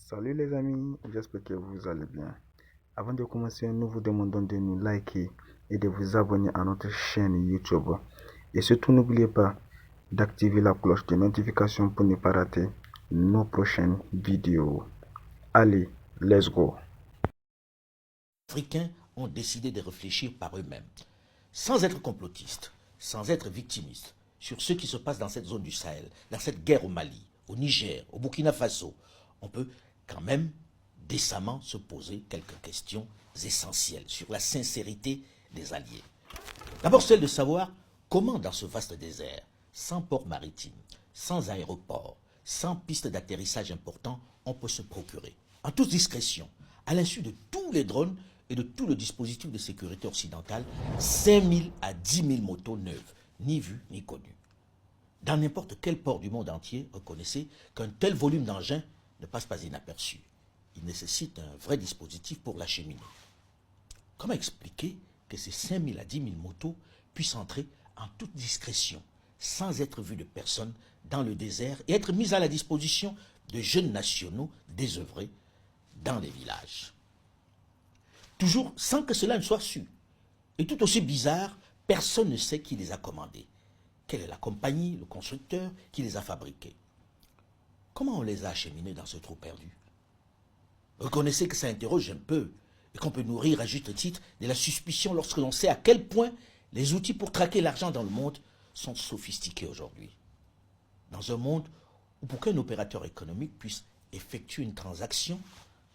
Salut les amis, j'espère que vous allez bien. Avant de commencer, nous vous demandons de nous liker et de vous abonner à notre chaîne YouTube. Et surtout, n'oubliez pas d'activer la cloche de notification pour ne pas rater nos prochaines vidéos. Allez, let's go. Les Africains ont décidé de réfléchir par eux-mêmes, sans être complotistes, sans être victimistes, sur ce qui se passe dans cette zone du Sahel, dans cette guerre au Mali, au Niger, au Burkina Faso. On peut quand même décemment se poser quelques questions essentielles sur la sincérité des alliés. D'abord celle de savoir comment dans ce vaste désert, sans port maritime, sans aéroport, sans piste d'atterrissage important, on peut se procurer, en toute discrétion, à l'insu de tous les drones et de tout le dispositif de sécurité occidentale, 5 000 à 10 000 motos neuves, ni vues ni connues. Dans n'importe quel port du monde entier, reconnaissez qu'un tel volume d'engins ne passe pas inaperçu. Il nécessite un vrai dispositif pour l'acheminer. Comment expliquer que ces 5 000 à 10 000 motos puissent entrer en toute discrétion, sans être vues de personne, dans le désert et être mises à la disposition de jeunes nationaux désœuvrés dans les villages? Toujours sans que cela ne soit su. Et tout aussi bizarre, personne ne sait qui les a commandés. Quelle est la compagnie, le constructeur qui les a fabriqués? Comment on les a acheminés dans ce trou perdu? Reconnaissez que ça interroge un peu et qu'on peut nourrir à juste titre de la suspicion lorsque l'on sait à quel point les outils pour traquer l'argent dans le monde sont sophistiqués aujourd'hui. Dans un monde où pour qu'un opérateur économique puisse effectuer une transaction,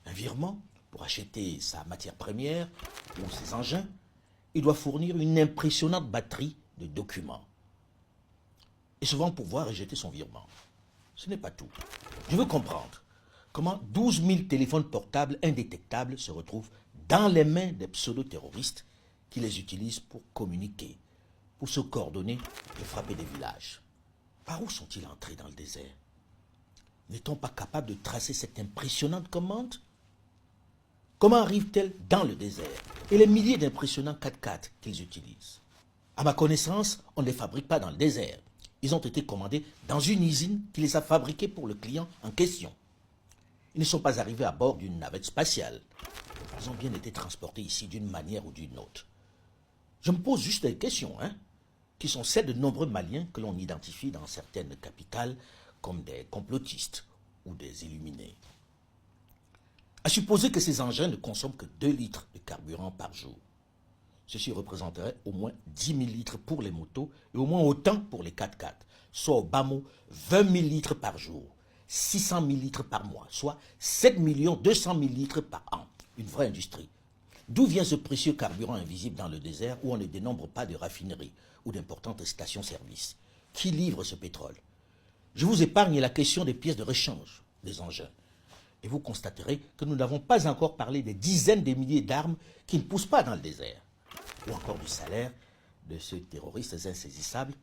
un virement pour acheter sa matière première ou ses engins, il doit fournir une impressionnante batterie de documents. Et souvent pouvoir rejeter son virement. Ce n'est pas tout. Je veux comprendre comment 12 000 téléphones portables indétectables se retrouvent dans les mains des pseudo-terroristes qui les utilisent pour communiquer, pour se coordonner et frapper des villages. Par où sont-ils entrés dans le désert? N'est-on pas capable de tracer cette impressionnante commande? Comment arrivent-elles dans le désert? Et les milliers d'impressionnants 4x4 qu'ils utilisent? À ma connaissance, on ne les fabrique pas dans le désert. Ils ont été commandés dans une usine qui les a fabriqués pour le client en question. Ils ne sont pas arrivés à bord d'une navette spatiale. Ils ont bien été transportés ici d'une manière ou d'une autre. Je me pose juste des questions, qui sont celles de nombreux Maliens que l'on identifie dans certaines capitales comme des complotistes ou des illuminés. À supposer que ces engins ne consomment que 2 litres de carburant par jour. Ceci représenterait au moins 10 000 litres pour les motos et au moins autant pour les 4x4, soit au bas mot 20 000 litres par jour, 600 000 litres par mois, soit 7 200 000 litres par an. Une vraie industrie. D'où vient ce précieux carburant invisible dans le désert où on ne dénombre pas de raffineries ou d'importantes stations-service? Qui livre ce pétrole? Je vous épargne la question des pièces de rechange des engins. Et vous constaterez que nous n'avons pas encore parlé des dizaines de milliers d'armes qui ne poussent pas dans le désert, ou encore du salaire de ces terroristes insaisissables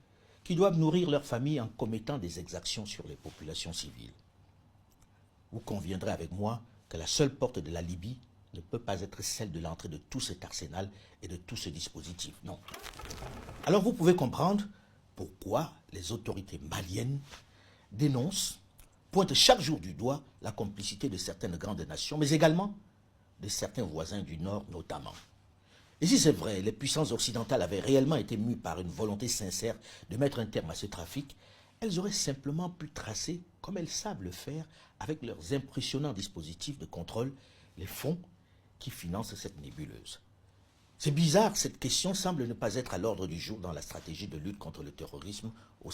qui doivent nourrir leurs familles en commettant des exactions sur les populations civiles. Vous conviendrez avec moi que la seule porte de la Libye ne peut pas être celle de l'entrée de tout cet arsenal et de tout ce dispositif, non. Alors vous pouvez comprendre pourquoi les autorités maliennes dénoncent, pointent chaque jour du doigt la complicité de certaines grandes nations, mais également de certains voisins du Nord notamment. Et si c'est vrai, les puissances occidentales avaient réellement été mues par une volonté sincère de mettre un terme à ce trafic, elles auraient simplement pu tracer, comme elles savent le faire, avec leurs impressionnants dispositifs de contrôle, les fonds qui financent cette nébuleuse. C'est bizarre, cette question semble ne pas être à l'ordre du jour dans la stratégie de lutte contre le terrorisme au